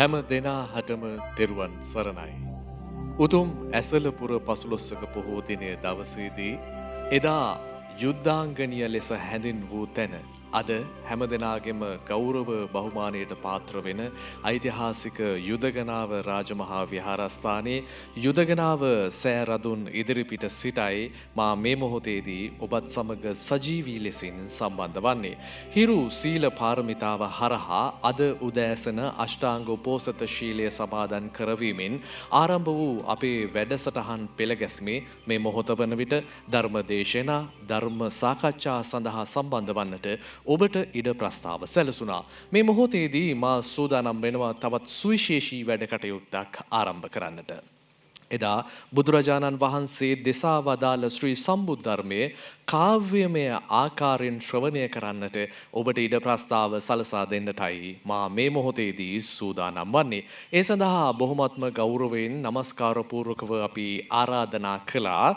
හැම දෙනා හටම තෙරුවන් සරණයි. උතුම් ඇසලපුර පසළොස්වක පොහෝ දිනය දවසේදී එදා යුද්ධාංගනිය ලෙස හැඳින් වූ තැන අද හැම දෙනාගේම ගෞරව බහුමානයට පාත්‍ර වෙන ඓතිහාසික යුදගනාව රාජමහා විහාරස්ථානයේ යුදගනාව සෑරදුන් ඉදිරිපිට සිටයි මා මේ මොහොතේදී ඔබත් සමග සජීවී ලෙසින් සම්බන්ධ වන්නේ. හිරු සීල පාරමිතාව හරහා අද උදෑසන අෂ්ටාංග උපෝසත ශීලය සමාදන් කරවීමෙන් ආරම්භ වූ අපේ වැඩසටහන් පෙළගැස්මේ මේ මොහොත වන විට ධර්ම දේශනා ධර්ම සාකච්ඡා සඳහා සම්බන්ධ වන්නට ඔබට ඉඩ ප්‍රස්තාව සැලසුණා. මේ මොහොතේදී මා සූදානම් වෙනවා තවත් සුවිශේෂී වැඩ කටයුත්තක් ආරම්භ කරන්නට. එදා බුදුරජාණන් වහන්සේ දෙසා වදාළ ශ්‍රී සම්බුද්ධර්මයේ කාව්‍යමය ආකාරයෙන් ශ්‍රවණය කරන්නට ඔබට ඉඩ ප්‍රස්තාව සලසා දෙන්නටයි මා මේ මොහොතේදී සූදානම් වන්නේ. ඒ සඳහා බොහොමත්ම ගෞරවයෙන් නමස්කාර පූර්වකව අපි ආරාධනා කළා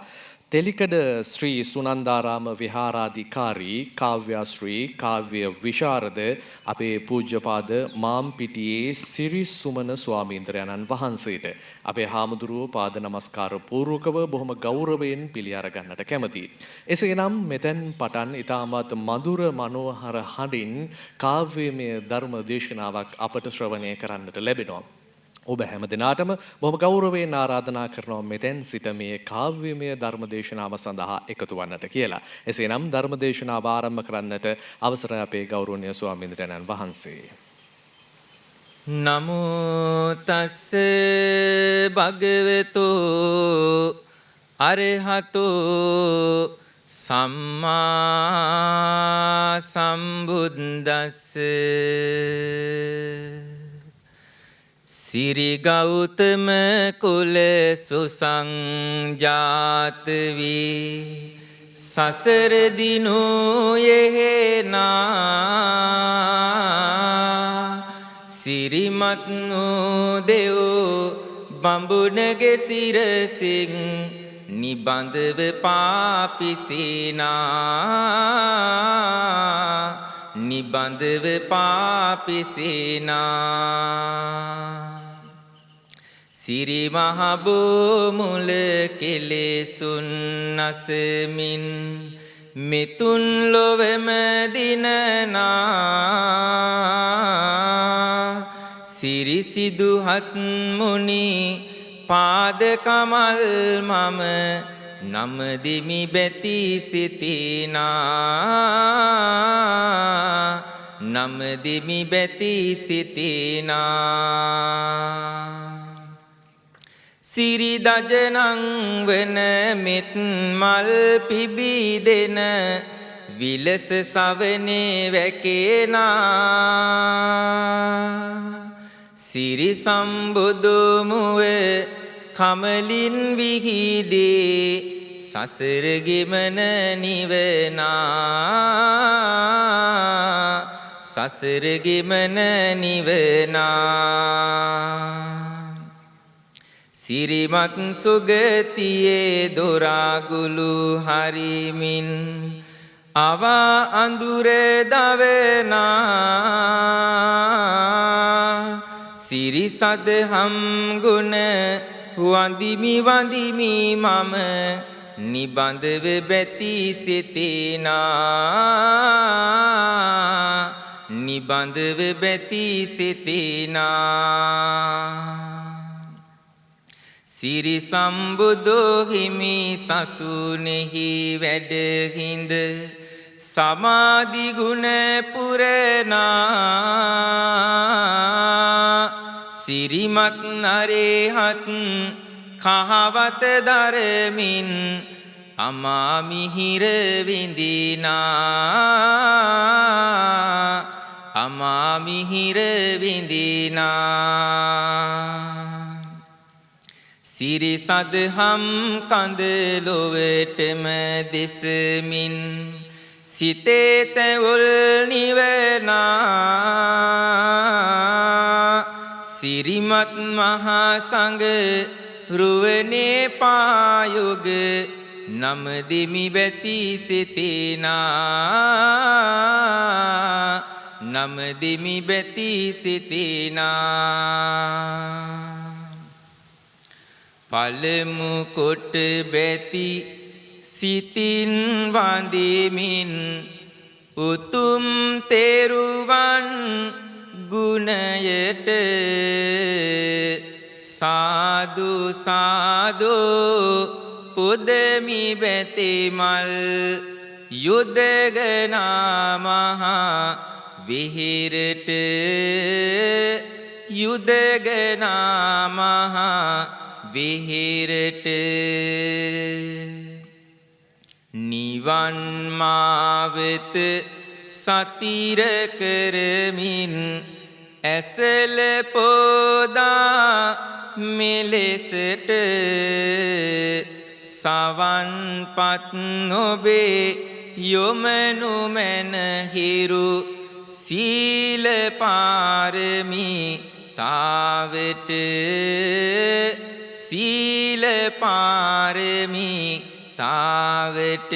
තෙලිකඩ ශ්‍රී සුනන්දාරාම විහාරාධිකාරී කාව්‍යශ්‍රී කාව්‍ය විශාරද අපේ පූජ්‍යපාද මාම්පිටියේ සිරිසුමන ස්වාමීන්ද්‍රයන්න් වහන්සේට අපේ හාමුදුරුවෝ පාද නමස්කාර පූර්වකව බොහොම ගෞරවයෙන් පිළි අරගන්නට කැමතියි. එසේනම් මෙතෙන් පටන් ඊටමත් මధుර මනෝහර හඬින් කාව්‍යමය ධර්ම දේශනාවක් අපට ශ්‍රවණය කරන්නට ලැබෙනවා. ඔබ හැම දිනාටම බොහොම ගෞරවයෙන් ආරාධනා කරනවා මෙතෙන් සිට මේ කාව්‍යමය ධර්ම දේශනාව සඳහා එකතු වන්නට කියලා. එසේනම් ධර්ම දේශනාව ආරම්භ කරන්නට අවසරයි අපේ ගෞරවනීය ස්වාමීන්ද්‍රයන්න් වහන්සේ. නමෝ තස්ස භගවතු අරහතෝ සම්මා සම්බුද්දස්ස සිරි ගෞතම කුල සුසංජාත වී සසර දිනු යෙහෙනා සිරිමත් වූ දෙව් බඹුනගේ සිරසින් නිබඳව පාපිසිනා නිබඳව පාපිසිනා සිරි මහ බෝමුල කෙලෙසුන් නැසමින් මිතුන් ලොවෙම දිනනා සිරි සිදුහත් මුනි පාද කමල් මම නම දිමි බැති සිතිනා නම දිමි බැති සිතිනා සිරි දජනං වන මෙත් මල් පිබිදෙන විලස සවනේ වැකේනා සිරි සම්බුදු මුව කමලින් විහිදේ සසර ගෙමන නිවනා සසර ගෙමන නිවනා සිරිමත් සුගතියේ දොරාගුළු හරිමින් අවා අඳුර දවනා සිරි සදහම් ගුණ වඳිමි වඳිමි මම නිබඳව බැති සිතිනා නිබඳව බැති සිතිනා සිරි සම්බුදු හිමි සසුනේහි වැඩ හිඳ සමාධි ගුණ පුරනා සිරිමත් නරේහත් කහවත දරමින් අමා මිහිර විඳිනා අමා මිහිර විඳිනා සිරි සදහම් කඳ ලොවටම දෙසමින් සිතේ තැවුල් නිවනා සිරිමත් මහා සංඝ රුවනේ පායුග නම දෙමි බැති සිතේනා නමදිමි බැති සිතිනා පළමු කොට බැති සිතින් වඳිමින් උතුම් තෙරුවන් ගුණයට සාදු සාදු පුදමි බැතිමල් යුදගනා මහා විහිරට යුදගනා මහා විහිරට නිවන් මාවෙත සතිර කරමින් ඇසල පොදා මෙලෙසට සවන්පත් නොබේ යොමනු මැනහිරු සීල පාරමී තාවට සීල පාරමී තාවට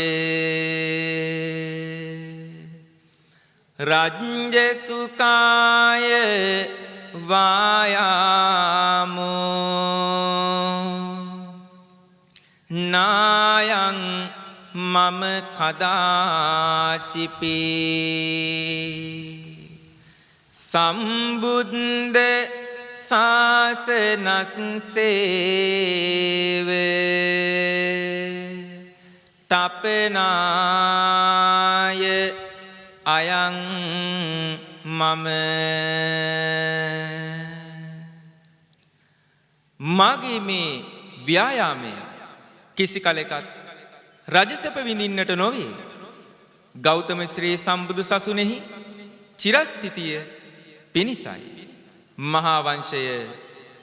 රජ්ජසුකාය වායාමෝ නායං මම කදාචිපේ සම්බුද්ධ ශාසනස්සේව තපනාය අයං මම මගේ මේ ව්‍යායාමය කිසි කලෙකත් රජසැප විඳින්නට නොවේ. ගෞතම ශ්‍රී සම්බුදු සසුනේහි චිරස්ථිතිය පිණිසයි. මහා වංශය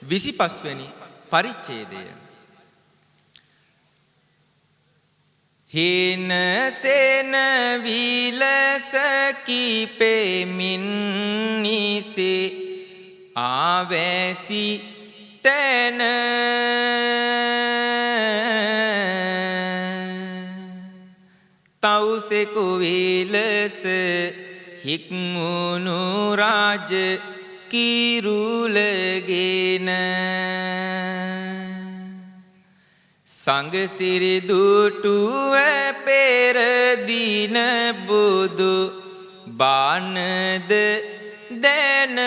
25 වෙනි පරිච්ඡේදය. හේන සේන විලස කීපෙමින් නිසේ ආවැසි තන තවුසෙකු විලස හික්මුණු රාජ කිරුලගෙන සංගසිරි දුටුව පෙරදින බුදු බානද දැන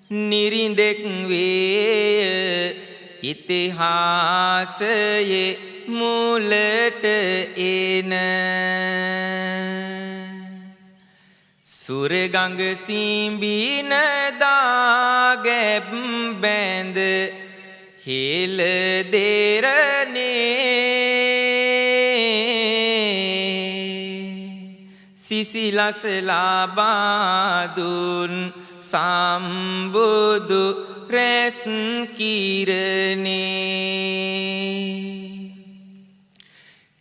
නිරින්දෙක් වේය ඉතිහාසයේ මුලට එන සුරගංග සිඹින දාගැබ් බැඳ හෙළ දෙරනේ සිසිලස ලබා දුන් සම්බුදු රැස් කිරණේ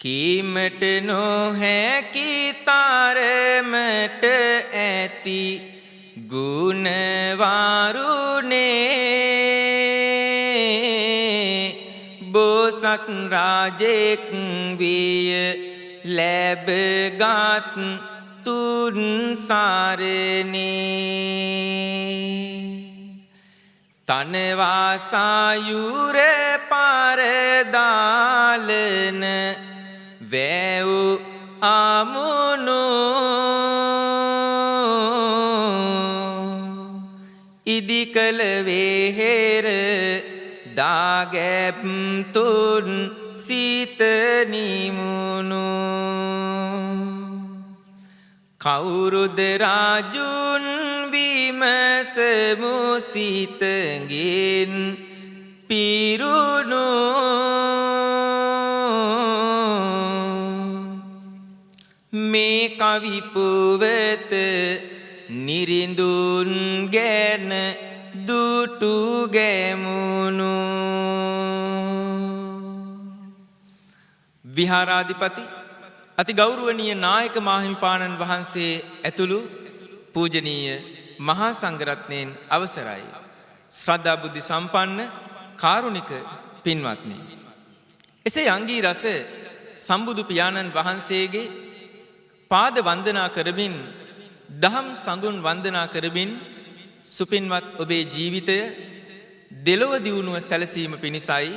කීමට නොහැකි තරමට ඇති ගුණ වරුනේ බෝසත් රාජෙක් විය ලැබගත් තුන් සරණේ තනවා සායුර පරදාලන වැව් අමුණු ඉදිකල වේහෙර දාගැබ් තුන් සිත නිමුණු කවුරුද රාජුන් විමසමු සිතගෙන් පිරුණු මේ කවි පුවත නිරිඳුන් ගැන දුටු ගැමුණු විහාරාධිපති අති ගෞරවනීය නායක මාහිමිපාණන් වහන්සේ ඇතුළු පූජනීය මහා සංඝරත්නයන් අවසරයි. ශ්‍රද්ධා බුද්ධ සම්පන්න කාරුණික පින්වත්නි. එසේ අංගී රස සම්බුදු පියාණන් වහන්සේගේ පාද වන්දනා කරමින් දහම් සඟුන් වන්දනා කරමින් සුපින්වත් ඔබේ ජීවිතය දෙලොව දියුණුව සැලසීම පිණිසයි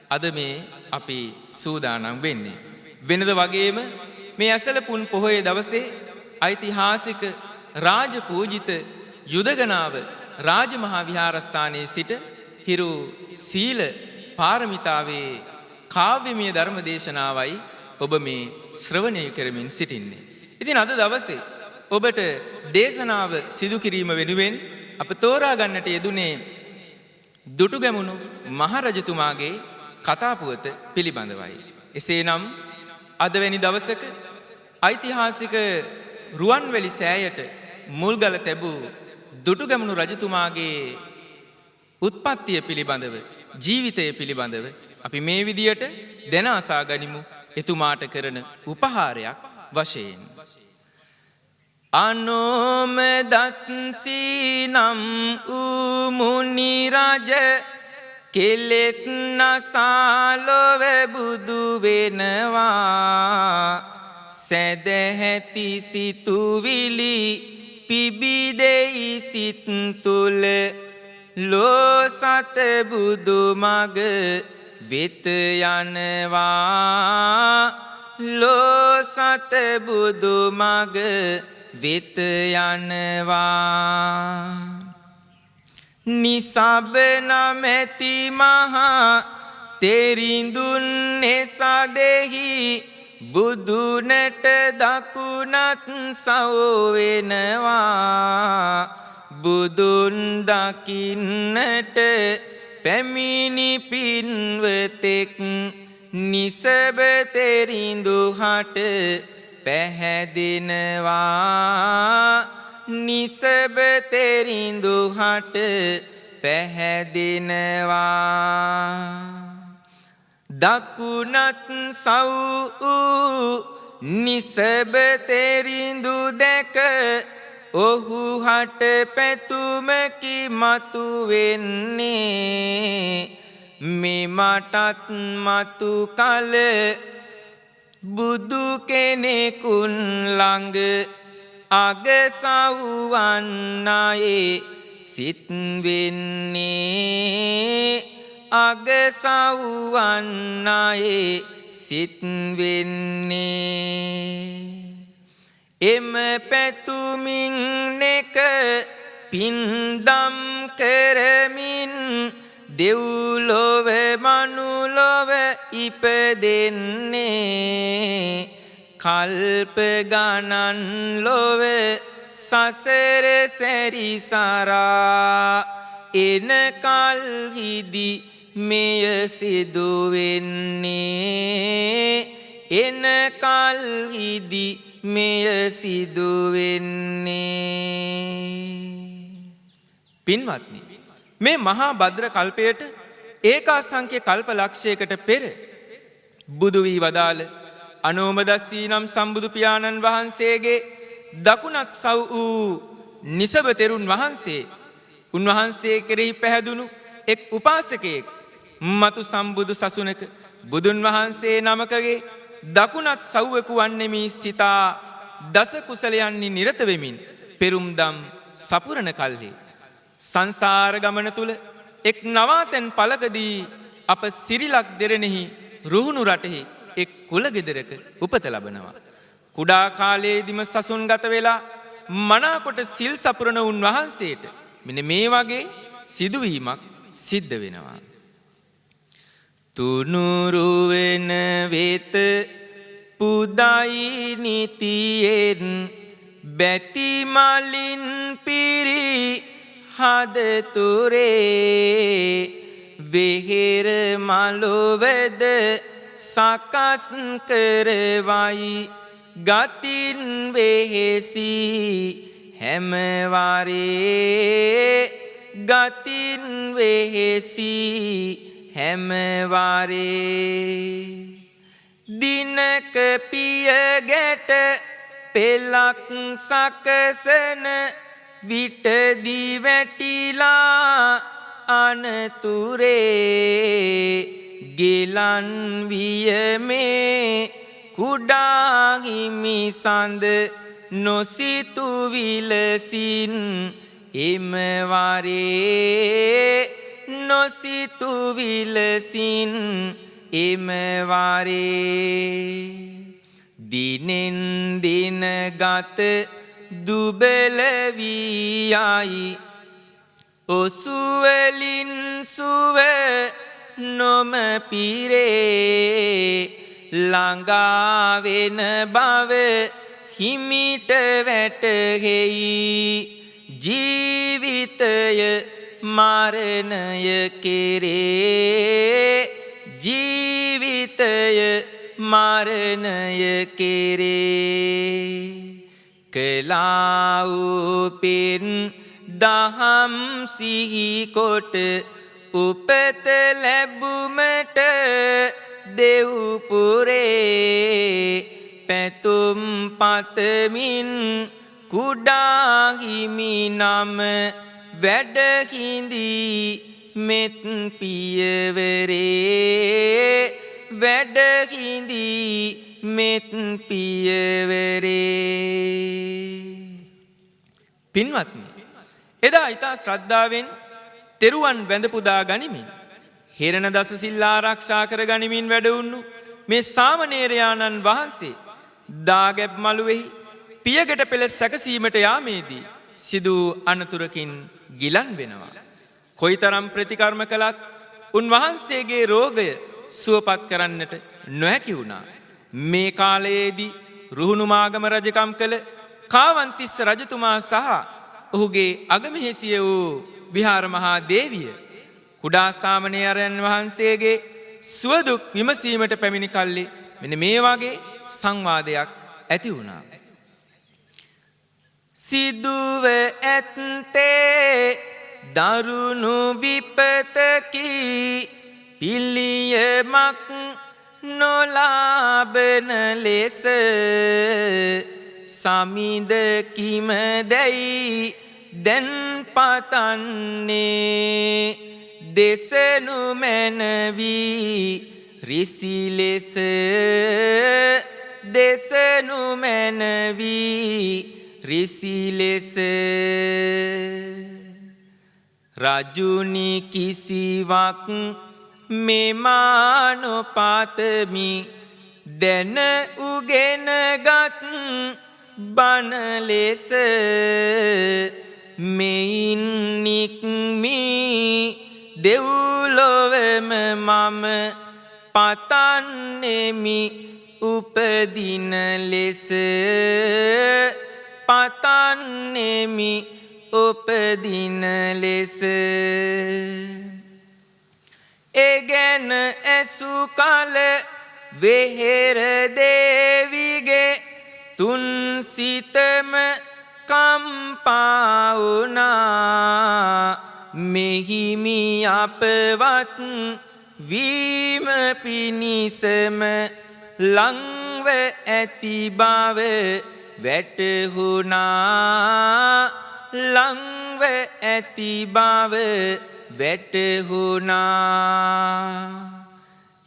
අද මේ අපි සූදානම් වෙන්නේ. වෙනද වගේම මේ ඇසලපුන් පොහොය දවසේ ඓතිහාසික රාජ පූජිත යුදගනාව රාජමහා විහාරස්ථානයේ සිට හිරු සීල පාරමිතාවේ කාව්‍යමය ධර්ම දේශනාවයි ඔබ මේ ශ්‍රවණය කරමින් සිටින්නේ. ඉතින් අද දවසේ ඔබට දේශනාව සිදු කිරීම වෙනුවෙන් අප තෝරා ගන්නට යෙදුනේ දුටුගැමුණු මහරජතුමාගේ කතාපුවත පිළිබඳවයි. එසේනම් අදවැනි දවසක ඓතිහාසික රුවන්වැලි සෑයට මුල්ගල තැබූ දුටුගැමුණු රජතුමාගේ උත්පත්තිය පිළිබඳව ජීවිතය පිළිබඳව අපි මේ විදියට දැන අසා ගනිමු එතුමාට කරන උපහාරයක් වශයෙන්. අනෝම දස්සීනම් වූ මුනි රජ කෙලෙස් නසාලොව බුදු වෙනවා සැදැහැති සිතුවිලි පිබිදෙයි සිත් තුළ ලෝ සත බුදු මග වෙත යනවා ලෝ සත බුදු මග වෙත යනවා නිසබන මෙති මහා තෙරිඳුන් එසදෙහි බුදුනට දකුණත් සවවෙනවා බුදුන් දකින්නට පැමිණි පින්වතෙක් නිසබ තෙරිඳු හට පැහැදෙනවා නිසබ තෙරිඳු හට පැහැදෙනවා දකුණත් සව් නිසබ තෙරිඳු දැක ඔහු හට පැතුමකි මතු වෙන්නේ මෙමටත් මතු කල බුදු කෙනෙකුන් ළඟ අගසව්වන්නයේ සිත් වෙන්නේ අගසව්වන්නයේ සිත් වෙන්නේ එම පැතුමින් නෙක පින්දම් කරමින් දෙව්ලොව මනුලොව ඉපදෙන්නේ කල්ප ගණන් ලොව සසර සැරිසරා එන කල්හිදි මෙය සිදු වෙන්නේ එන කල්හිදි මෙය සිදු වෙන්නේ පින්වත්නි මේ මහා භද්‍ර කල්පයට ඒකාසංඛ්‍ය කල්ප ලක්ෂයකට පෙර බුදු වී වදාළ අනෝමදස්සී නම් සම්බුදු පියාණන් වහන්සේගේ දකුණත් සව් වූ නිසබ තෙරුන් වහන්සේ උන්වහන්සේ කෙරෙහි පැහැදුණු එක් උපාසකයෙක් මතු සම්බුදු සසුනක බුදුන් වහන්සේ නමකගේ දකුණත් සව්වකු වන්නෙමි සිතා දස කුසලයන්හි නිරත වෙමින් පෙරුම්දම් සපුරන කල්හි සංසාර ගමන තුල එක් නවාතැන් පළකදී අප සිරිලක් දෙරෙනෙහි රුහුණු රටෙහි එක් කුලගෙදරක උපත ලබනවා. කුඩා කාලයේදීම සසුන්ගත වෙලා මනාකොට සිල් සපුරන උන්වහන්සේට මෙන්න මේ වගේ සිදුවීමක් සිද්ධ වෙනවා. තුනුරු වෙන වෙත පුදයි නිතියෙන් බැති මලින් පිරි හදතුරේ වෙහෙර මලොවද සකස් කරවයි ගතින් වෙහෙසි හැමවරේ ගතින් වෙහෙසි හැමවරේ දිනක පිය ගැට පෙලක් සකසන විටදි වැටිලා අනතුරේ ගෙලන් විය මේ කුඩා හිමි සඳ නොසිතු විලසින් එම වරේ නොසිතු විලසින් එම වරේ දිනෙන් දින ගත දුබල වී යයි ඔසුවලින් සුව නොම පිරේ ළඟා වෙන බව හිමිට වැටහෙයි ජීවිතය මරණය කෙරේ ජීවිතය මරණය කෙරේ කළා වූ පින් දහම් සිහි කොට උපත ලැබුමට දෙව්පුරේ පැතුම් පතමින් කුඩා හිමි නම වැඩහිඳී මෙත් පියවරේ වැඩහිඳී මෙත් පියවරේ. පින්වත්නි, එදා ඊතා ශ්‍රද්ධාවෙන් තෙරුවන් වැඳ පුදා ගනිමින් හිරණ දස සිල් ආරක්ෂා කර ගනිමින් වැඩවුණු මේ සාමණේරයාණන් වහන්සේ දාගැබ් මළුවේහි පියගට පෙළ සැකසීමට යාමේදී සිදු අනතුරකින් ගිලන් වෙනවා. කොයිතරම් ප්‍රතිකර්ම කළත් උන්වහන්සේගේ රෝගය සුවපත් කරන්නට නොහැකි වුණා. මේ කාලයේදී රුහුණුමාගම රජකම් කළ කාවන්තිස්ස රජතුමා සහ ඔහුගේ අගමෙහෙසිය වූ විහාර මහා දේවිය කුඩා සාමණේරයන් වහන්සේගේ සුවදුක් විමසීමට පැමිණි කල්ලි මෙන්න මේ වගේ සංවාදයක් ඇති වුණා. සිදුව ඇත්තේ දරුණු විපතකි පිළියමක් නොලාබන ලෙස සමිඳ කිම දැයි දැන් පතන්නේ දෙසනු මැනවී රිසි ලෙස දෙසනු මැනවී රිසි ලෙස රජුනි කිසිවක් මෙමානොපතමි දැන උගෙනගත් බණ ලෙස මෙයින් නික්මී දෙව්ලොවම මම පතන්නෙමි උපදින ලෙස පතන්නෙමි උපදින ලෙස එගැන ඇසු කල වෙහෙර දේවිගේ තුන් සිතම කම්පා වුණා මෙහිමි අපවත් වීම පිණිසම ලංව ඇති බව වැටහුණා ලංව ඇති බව වැටහුණා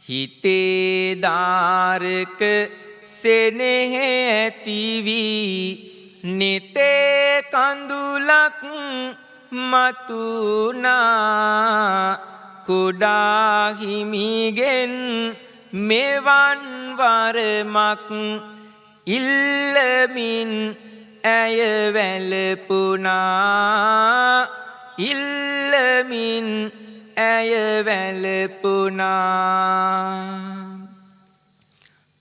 හිතේ දාරක සෙනෙහ ඇති වී නිතේ කඳුලක් මතුනා කුඩා හිමිගෙන් මෙවන් වරමක් ඉල්ලමින් ඇය වැළපුණා ඉල්ලමින් ඇය වැළපුණා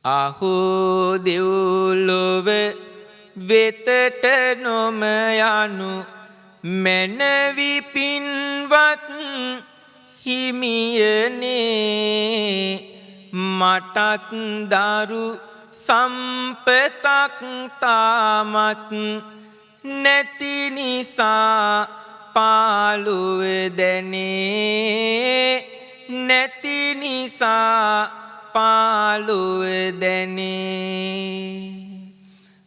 අහෝ දෙව්ලොව වෙතට නොම යනු මැනවි පින්වත් හිමියනේ මටත් දරු සම්පතක් තාමත් නැති නිසා පාළුව දැනේ නැති නිසා පාළුව දැනේ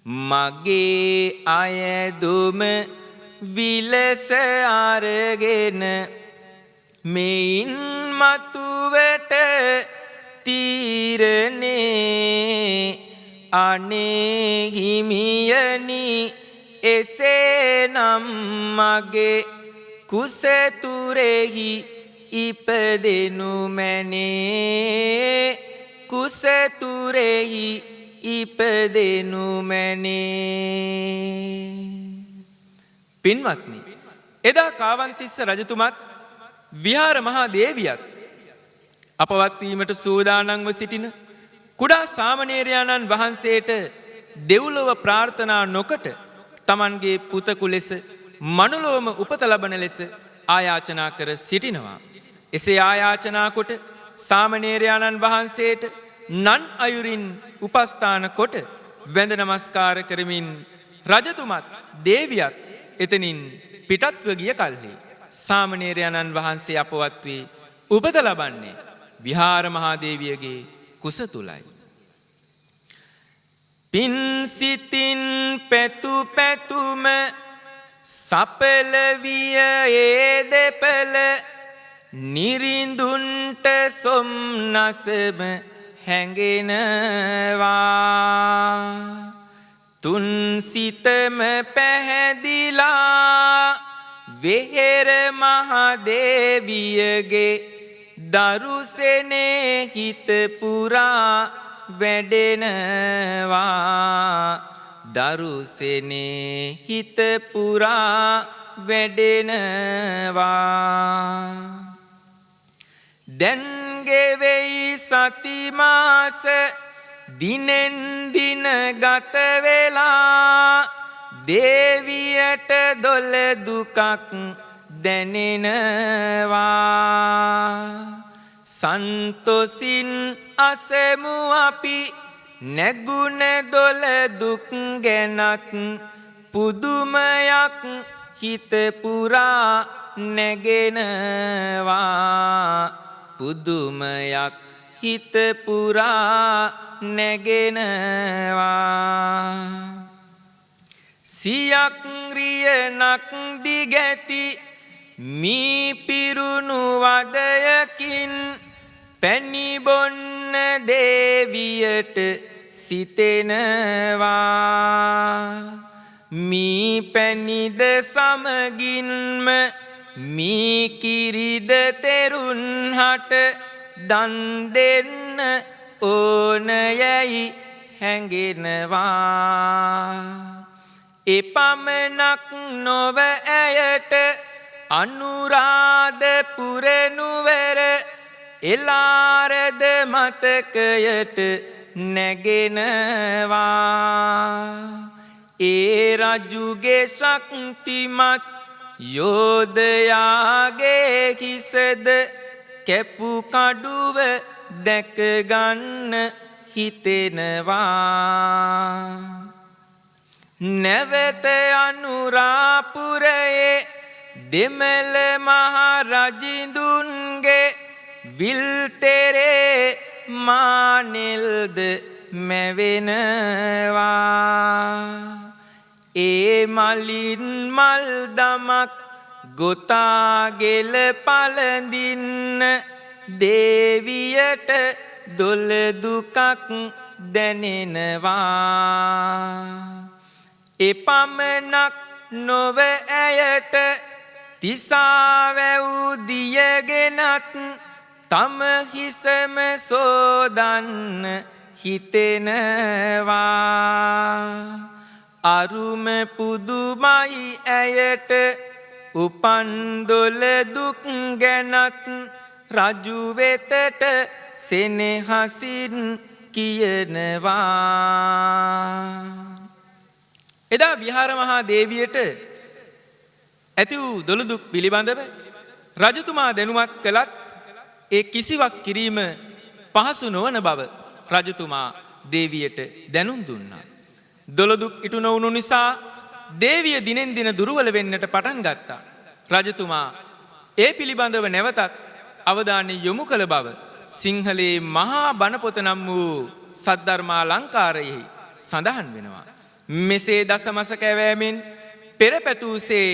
මගේ අයදුම විලස අරගෙන මෙයින් මතුවට පිරනේ අනේ හිමියනි එසේනම් මගේ කුසතුරෙහි ඉපදෙනු මැනේ කුසතුරෙහි ඉපදෙනු මැනේ. පින්වත්නි, එදා කාවන්තිස්ස රජතුමත් විහාර මහා දේවියත් අපවත් වීමට සූදානම්ව සිටින කුඩා සාමණේරයාණන් වහන්සේට දෙව්ලොව ප්‍රාර්ථනා නොකොට තමන්ගේ පුතකු ලෙස මනුලොවම උපත ලබන ලෙස ආයාචනා කර සිටිනවා. එසේ ආයාචනා කොට සාමණේරයාණන් වහන්සේට නන් අයුරින් උපස්ථාන කොට වැඳ නමස්කාර කරමින් රජතුමත් දේවියත් එතනින් පිටත්ව ගිය කල්හි සාමණේරයාණන් වහන්සේ අපවත් වී උපත ලබන්නේ විහාර මහාදේවියගේ කුස තුලයි. පින් සිතින් පැතු පැතුම සපල විය ඒ දෙපළ නිරිඳුන්ට සොම්නසම හැඟෙනවා. තුන් සිතම පැහැදිලා වෙහෙර මහදේවියගේ දරුසෙනේ හිත පුරා වැඩෙනවා. දරුසෙනේ හිත පුරා වැඩෙනවා. දැන් ගෙවෙයි සති මාස දිනෙන් දින ගත වෙලා දේවියට දොළ දුකක් දැනෙනවා. සන්තොසින් අසමු අපි නැගුණ දොළ දුක් ගැනත් පුදුමයක් හිත පුරා නැගෙනවා. පුදුමයක් හිත පුරා නැගෙනවා. සියක් රියනක් දිගැති මී පිරුණු වදයකින් පැණි බොන්න දේවියට සිතෙනවා. මී පැණිද සමගින්ම මී කිරිද තෙරුන්හට දන් දෙන්න ඕනයයි හැඟෙනවා. එපමණක් නොව ඇයට අනුරාධපුර නුවර එලාරද මතකයට නැගෙනවා. ඒ රජුගේ ශක්තිමත් යෝධයාගේ හිසද කැපු කඩුව දැකගන්න හිතෙනවා. නැවත අනුරාපුරයේ දෙමළ මහරජිඳුන්ගේ විල්තෙරේ මානෙල්ද මැවෙනවා. ඒ මලින් මල් දමක් ගොතාගෙල පළඳින්න දේවියට දොළ දුකක් දැනෙනවා. එපමණක් නොව ඇයට තිසාවැව් දියගෙනත් තම හිසම සෝදන්න හිතෙනවා. අරුම පුදුමයි ඇයට උපන් දොළ දුක් ගැනත් රජු වෙතට සෙනෙහසින් කියනවා. එදා විහාර මහා දේවියට ඇති වූ දොළ දුක් පිළිබඳව රජතුමා දැනුවත් කළත් ඒ කිසිවක් කිරීම පහසු නොවන බව රජතුමා දේවියට දැනුම් දුන්නා. දොළ දුක් ඉටු නොවුණු නිසා දේවිය දිනෙන් දින දුර්වල වෙන්නට පටන් ගත්තා. රජතුමා ඒ පිළිබඳව නැවතත් අවධානය යොමු කළ බව සිංහලයේ මහා බණපොත නම් වූ සද්ධර්මාලංකාරයෙහි සඳහන් වෙනවා. මෙසේ දසමස කැවෑමෙන් පෙරපැතූසේ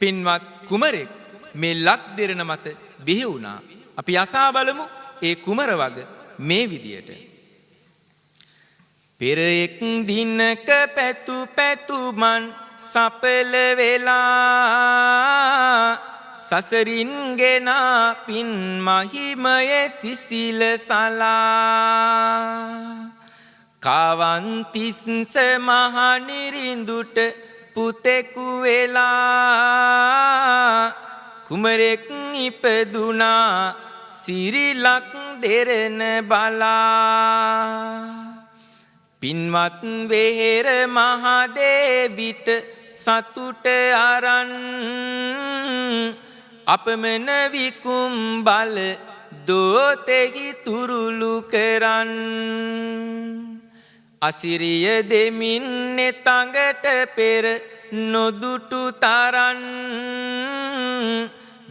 පින්වත් කුමරෙක් මේ ලක් දෙරණ මත බිහි වුණා. අපි අසා බලමු ඒ කුමර වග මේ විදියට. පෙර එක් දිනක පැතු පැතුමන් සපල වෙලා සසරින් ගෙනා පින් මහිමය සිසිල සලා කාවන්තිස්ස මහනිරිඳුට පුතෙකු වෙලා කුමරෙක් ඉපදුනා සිරිලක් දෙරණ බලා පින්වත් වෙහෙර මහදේවිට සතුට අරන් අපමණ විකුම් බල දෝතෙහි තුරුළු කරන් අසිරිය දෙමින් නෙතඟට පෙර නොදුටු තරන්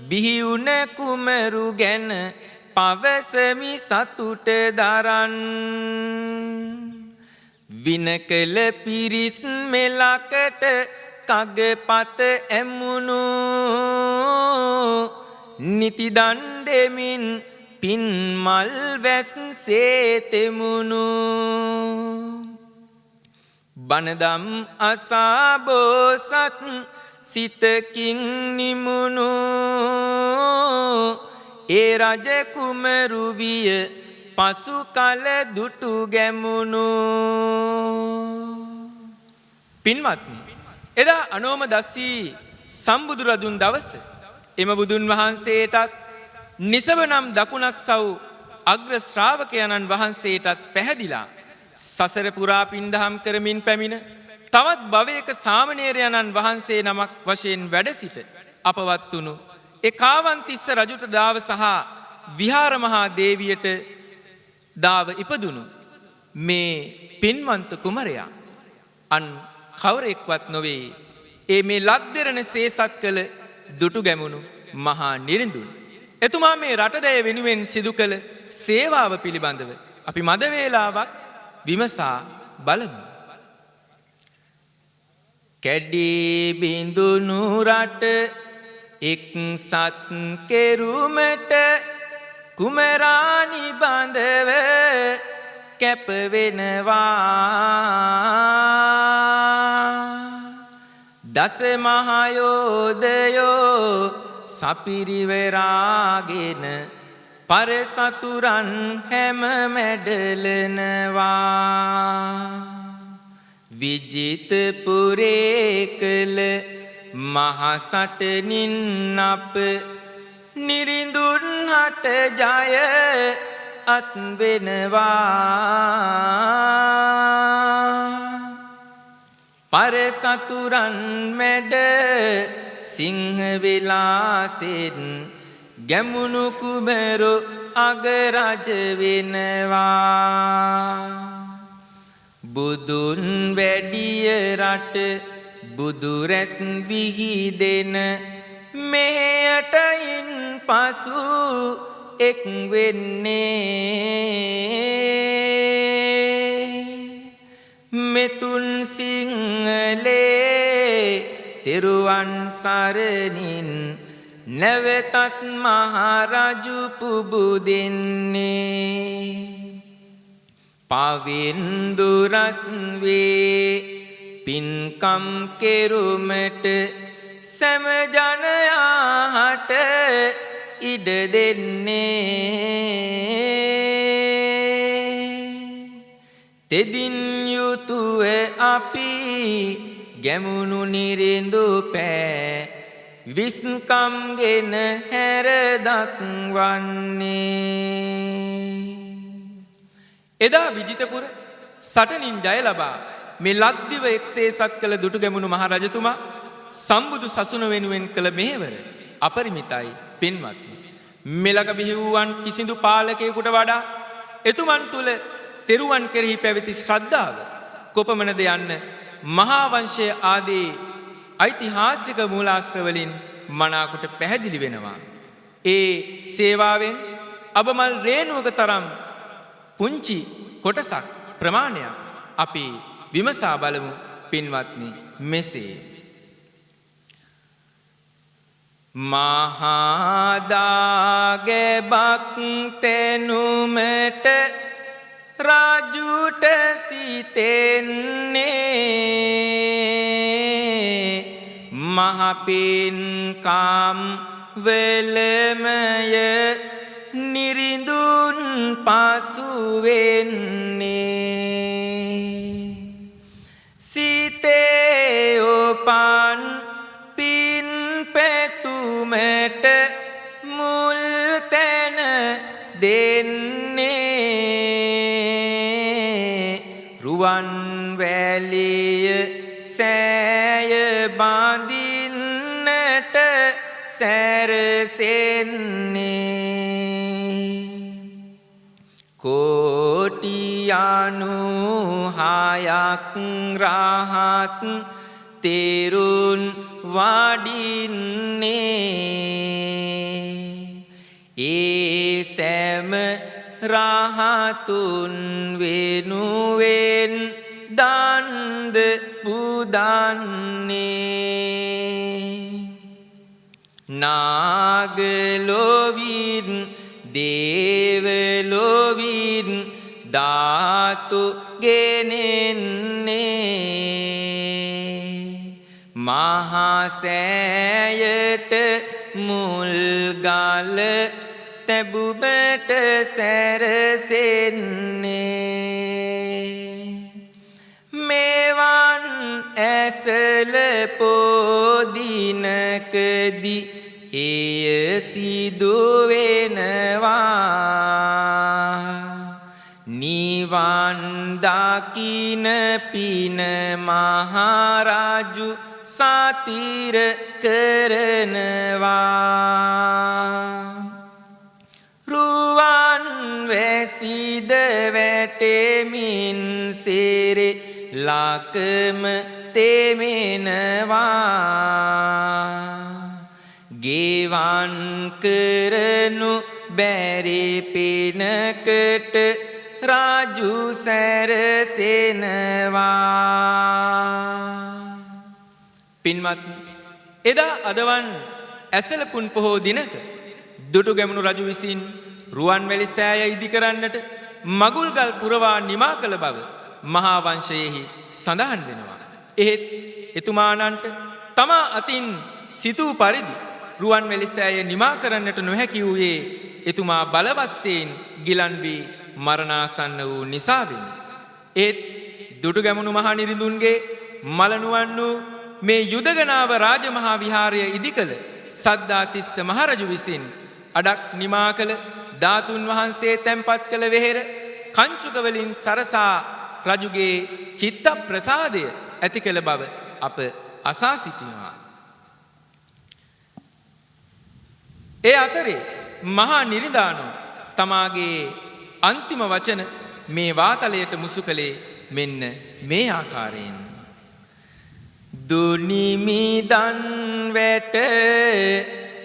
බිහිවුන කුමරු ගැන පවසමි සතුට දරන් විනකල පිරිස් මෙලකට කගපත ඇමුණු නිතිදන් දෙමින් පින් මල් වැස්සේ තෙමුණු බණදම් අසා බෝසත් සිතකින් නිමුණු ඒ රජ කුමරු විය පසු කල දුටු ගැමුණු පින්වත්නි එදා අනෝම දස්සී සම්බුදුරදුන් දවස එම බුදුන් වහන්සේටත් නිසව නම් දකුණත් සව් අග්‍ර ශ්‍රාවකයන්න් වහන්සේටත් පැහැදිලා සසර පුරා පින්දහම් කරමින් පැමිණ තවත් භවයක සාමණේරයන්න් වහන්සේ නමක් වශයෙන් වැඩ සිට අපවත් වුණු ඒ කාවන්තිස්ස රජුට දාව සහ විහාර මහා දේවියට දාව ඉපදුණු මේ පින්වන්ත කුමරයා අන් කවරෙක්වත් නොවේ ඒ මේ ලක්දෙරණ සේසත් කළ දුටු ගැමුණු මහා නිරිඳුන් එතුමා මේ රටදැය වෙනුවෙන් සිදු කළ සේවාව පිළිබඳව අපි මද වේලාවක් විමසා බලමු. කැඩී බිඳුණු රට එක්සත් කෙරුමට කුමරානි බඳව කැප වෙනවා දස මහයෝදයෝ සපිරිවරාගෙන පරසතුරන් හැම මැඩලනවා විජිතපුරේ කළ මහසටනින් අප නිරිඳුන් හට ජය අත්වෙනවා පරසතුරන් මැඩ සිංහ විලාසෙන් ගැමුණු කුමරු අගරජ වෙනවා බුදුන් වැඩිය රට බුදු රැස් විහිදෙන මෙහෙයටයින් පසු එක් වෙන්නේ මෙතුන් සිංහලේ තෙරුවන් සරණින් නැවතත් මහරජු පුබුදෙන්නේ පවින්දුරස් වේ පින්කම් කෙරුමට සෑම ජනයාට ඉඩ දෙන්නේ තෙදින් යුතුව අපි ගැමුණු නිරිඳු පෑ විස්කම් ගෙන හැර දක්වන්නේ එදා විජිතපුර සටනින් ජය ලබා මේ ලක්දිව එක්සේසත් කළ දුටු ගැමුණු මහරජතුමා සම්බුදු සසුන වෙනුවෙන් කළ මෙහෙවර අපරිමිතයි පින්වත්නි මෙලක බිහි වූවන් කිසිදු පාලකයෙකුට වඩා එතුමන් තුල තෙරුවන් කෙරෙහි පැවති ශ්‍රද්ධාව කොපමණද යන්න මහා වංශය ආදී ඓතිහාසික මූලාශ්‍ර වලින් මනාකොට පැහැදිලි වෙනවා. ඒ සේවාවෙන් අබමල් රේණුවක තරම් පුංචි කොටසක් ප්‍රමාණයක් අපි විමසා බලමු පින්වත්නි මෙසේ. මහදාගෙබක් තෙනුමට රාජුට සිතෙන්නේ මහපින්කම් වෙලමය නිරිඳුන් පසුවෙන්නේ සිතේ උපන් පින් පැතුමට මුල් තැන දෙන්නේ රුවන් වැලිය සෑය බඳින්නට සැරසෙන්නේ කෝටියනු හයක් රහත් තෙරුන් වඩින්නේ ඒ සෑම රහතුන් වෙනුවෙන් දන්ද පුදන්නේ නාගලොවින් දේවලොවින් ධාතු ගෙනෙන්නේ මහසෑයට මුල්ගල තැබුමට සැරසෙන්නේ මෙවන් ඇසල පෝදිනකදි එය සිදුවෙනවා නිවන් දකින පින මහරජු සතිර කරනවා රුවන් වැසිද වැටෙමින් සෙරෙ ලකම තෙමෙනවා ගෙවන් කරනු බැරි පිනකට රාජු සැරසෙනවා පින්වත්නි එදා අදවන් ඇසලපුන් පොහෝ දිනක දුටුගැමුණු රජු විසින් රුවන්වැලි සෑය ඉදි කරන්නට මගුල්ගල් පුරවා නිමා කළ බව මහා වංශයෙහි සඳහන් වෙනවා. එහෙත් එතුමාණන්ට තමා අතින් සිතූ පරිදි රුවන්වැලි සෑය නිමා කරන්නට නොහැකි වූයේ එතුමා බලවත්සයෙන් ගිලන් වී මරණාසන්න වූ නිසාවෙනි. ඒත් දුටුගැමුණු මහා නිරිඳුන්ගේ මලනුවන් වූ මේ යුදගනාව රාජමහා විහාරය ඉදි කළ සද්ධාතිස්ස මහරජු විසින් අඩක් නිමා කළ ධාතුන් වහන්සේ තැන්පත් කළ වෙහෙර කංචුකවලින් සරසා රජුගේ චිත්ත ප්‍රසාදය ඇති කළ බව අප අසා සිටිනවා. ඒ අතරේ මහා නිරිඳානෝ තමාගේ අන්තිම වචන මේ වාතලයට මුසු කළේ මෙන්න මේ ආකාරයෙන්. දුනිමිදන් වැට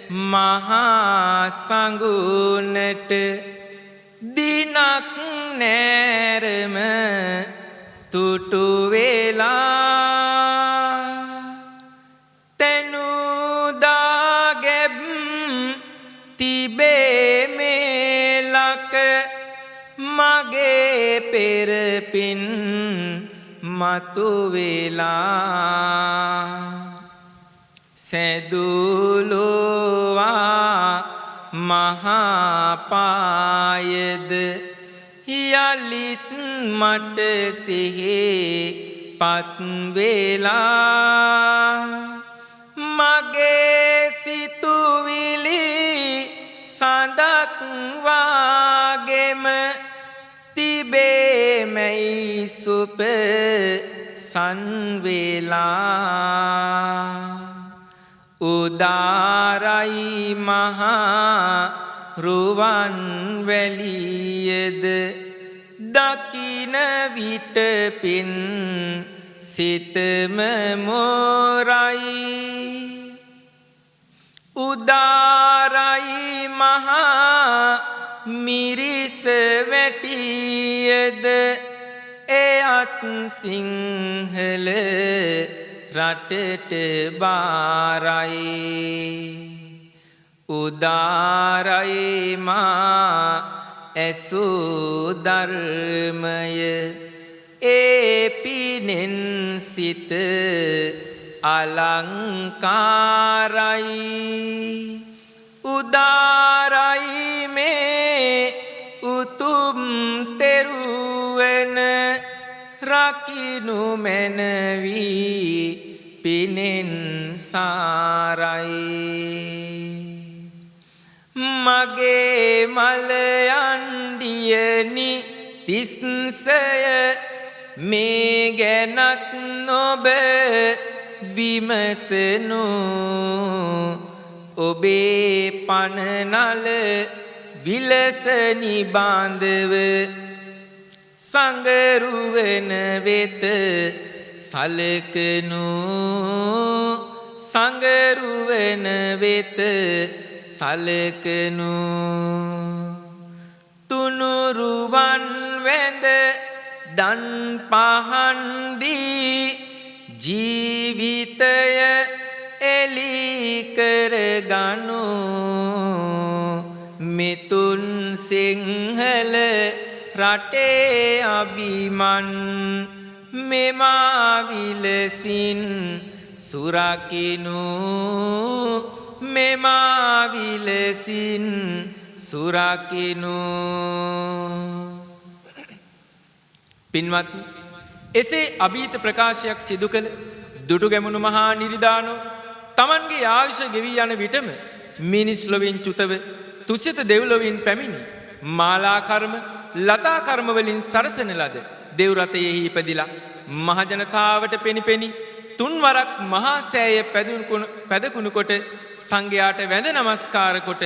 මහා සංගුණට දිනක් නෑරම තුටු වෙලා තැනුදාගෙබ් තිබේ මේලක මගේ පෙරපින් මතු වෙලා සැදුලෝවා මහාපායද යලිත් මට සිහි පත් වෙලා මගේ සිතුවිලි සඳක් වාගෙම තිබේමැයි සුප සංවෙලා උදාරයි මහා රුවන් වැලියද දකින විට පින් සිතම මෝරයි උදාරයි මහා මිරිස වැටියද එයත් සිංහල රටට බාරයි උදාරයි මා ඇසූ ධර්මය ඒ පිනෙන් සිත අලංකාරයි උදාරයි මේ උතුම් තෙරුවන රකිනු මැනවී පිනෙන් සාරයි මගේ මලයන්ඩියනි තිස්සය මේ ගැනත් නොබ විමසනු ඔබේ පනනල විලසනි බාන්ධව සංගරුවන වෙත සලකනු සංගරුවන වෙත සලකනු තුනුරුවන් වැඳ දන් පහන්දී ජීවිතය එලි කරගනු මෙතුන් සිංහල රටේ අභිමන් මෙමා විලසින් සුරකිනු මෙමා විලසින් සුරකිනු පින්වත්නි එසේ අභීත ප්‍රකාශයක් සිදු කළ දුටුගැමුණු මහා නිරිදානෝ තමන්ගේ ආයුෂ ගෙවී යන විටම මිනිස් ලොවින් චුතව තුසිත දෙව්ලොවින් පැමිණි මාලා කර්ම ලතා කර්ම වලින් සරසන ලද දෙව් රතයෙහි ඉපදිලා මහජනතාවට පෙනිපෙනි තුන්වරක් මහා සෑය පැදකුණු කොට සංඝයාට වැඳ නමස්කාර කොට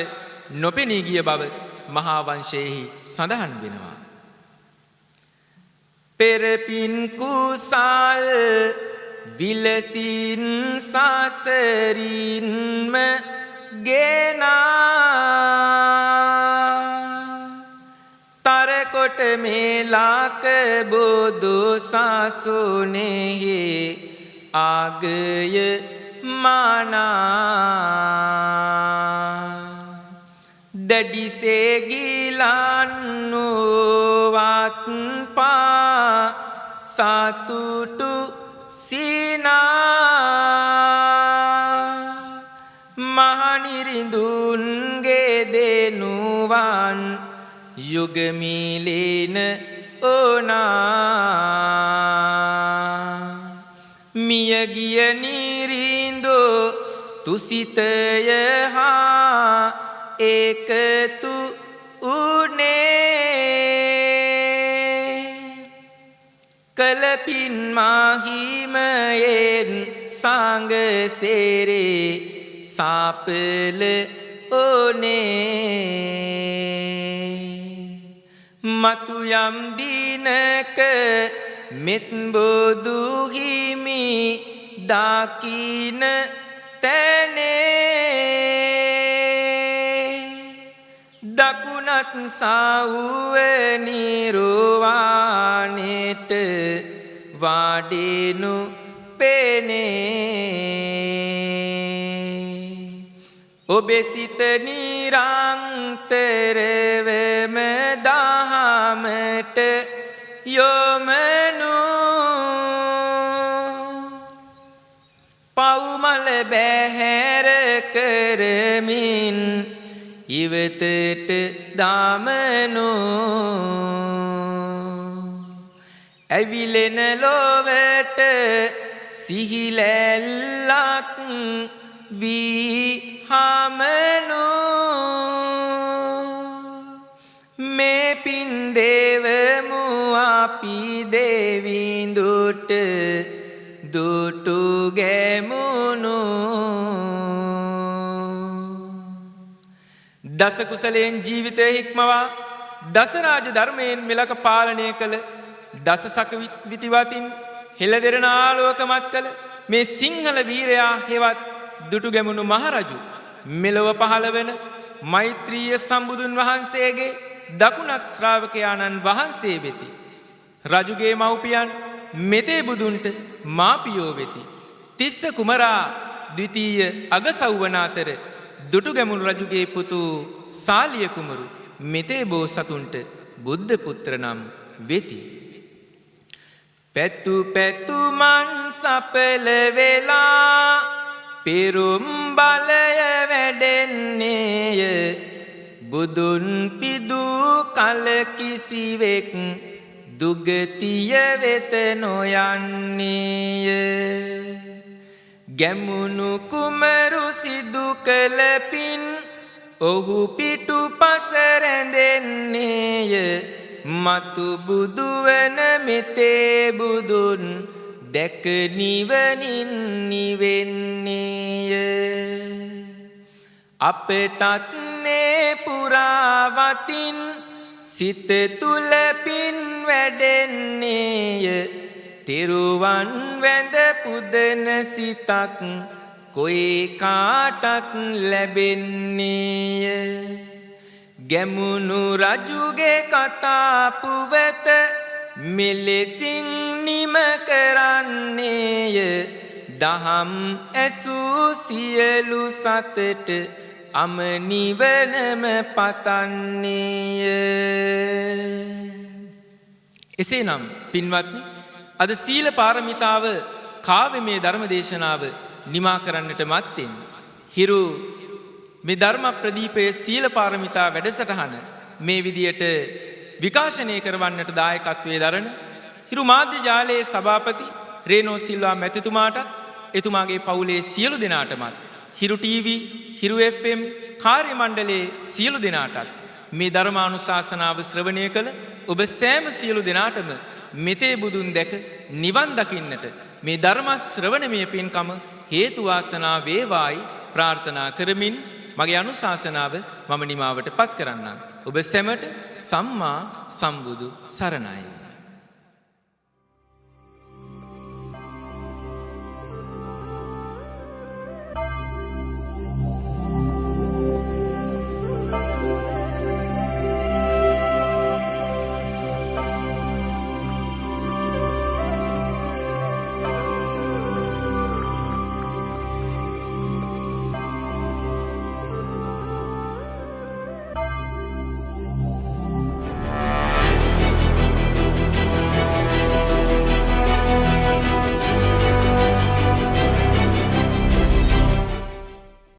නොපෙනී ගිය බව මහා වංශයෙහි සඳහන් වෙනවා. පෙරපින් කුසල් විලසින් සසරින්ම ගෙනා තරකොට මේලාක බොදු සසුනේහි ආගය මානා දැඩිසේ ගිලන්නුවත් පා සතුටු සිනා මහනිරිඳුන්ගේ දෙනුවන් යුගමිලෙන ඕනා මියගිය නිරිඳෝ තුසිතය හා ඒකතු උනේ කලපින් මාහිමයෙන් සංගසේරේ සාපල ඕනේ මතු යම් දිනක මෙත් බොදු හිමි දකින තැනේ දකුණත් සවුව නිර්වාණයට වාඩිනු පෙනේ ඔබේ සිත නිරන්තරවම දහමට යොමනු පව්මල බැහැර කරමින් ඉවතට දාමනු ඇවිලෙන ලොවට සිහිලැල්ලක් වී හමනු මේ පින් දෙවමු අපි දෙවිඳුට දුටු ගැමුණු දස කුසලයෙන් ජීවිතය හික්මවා දසරාජ ධර්මයෙන් මෙලක පාලනය කළ දස සක විතිවතින් හෙළදෙරණ ආලෝකමත් කළ මේ සිංහල වීරයා හෙවත් දුටුගැමුණු මහරජු මෙලොව පහළ වෙන මෛත්‍රීය සම්බුදුන් වහන්සේගේ දකුණත් ශ්‍රාවකයාණන් වහන්සේ වෙති. රජුගේ මව්පියන් මෙතේ බුදුන්ට මාපියෝ වෙති. තිස්ස කුමරා ද්විතීය අගසව්වන අතර දුටුගැමුණු රජුගේ පුතු සාලිය කුමරු මෙතේ බෝ සතුන්ට බුද්ධ පුත්‍ර නම් වෙති. පැතු පැතුමන් සපල වෙලා පිරුම් බලය වැඩෙන්නේය බුදුන් පිදු කල කිසිවෙක් දුගතිය වෙත නොයන්නේය. ගැමුණු කුමරු සිදු කළ පින් ඔහු පිටු පස රැඳෙන්නේය මතු බුදුවන මෙතේ බුදුන් දැක නිවනින් නිවෙන්නේය. අපටත් නේ පුරාවතින් සිත තුල පින් වැඩෙන්නේය තිරුවන් වැඳ පුදන සිතක් කොයි කාටත් ලැබෙන්නේය. ගැමුණු රජුගේ කතා පුවත මෙලෙසින් නිම කරන්නේය දහම් ඇසූ සියලු සතට අම නිවනම පතන්නේය. එසේනම් පින්වත්නි අද සීල පාරමිතාව කාව්‍යමය ධර්ම දේශනාව නිමා කරන්නට මත්තෙන් හිරු මේ ධර්ම ප්‍රදීපයේ සීල පාරමිතා වැඩසටහන මේ විදියට විකාශනය කරවන්නට දායකත්වයේ දරන හිරු මාධ්‍ය ජාලයේ සභාපති රේනෝ සිල්වා මැතිතුමාටත් එතුමාගේ පවුලේ සියලු දෙනාටමත් හිරු ටීවී හිරු FM කාර්ය මණ්ඩලයේ සියලු දෙනාටත් මේ ධර්මානුශාසනාව ශ්‍රවණය කළ ඔබ සෑම සියලු දෙනාටම මෙතේ බුදුන් දැක නිවන් දකින්නට මේ ධර්ම ශ්‍රවණමය පින්කම හේතු වාසනා වේවායි ප්‍රාර්ථනා කරමින් මගේ අනුශාසනාව මම නිමාවට පත් කරන්නම්. ඔබ සැමට සම්මා සම්බුදු සරණයි.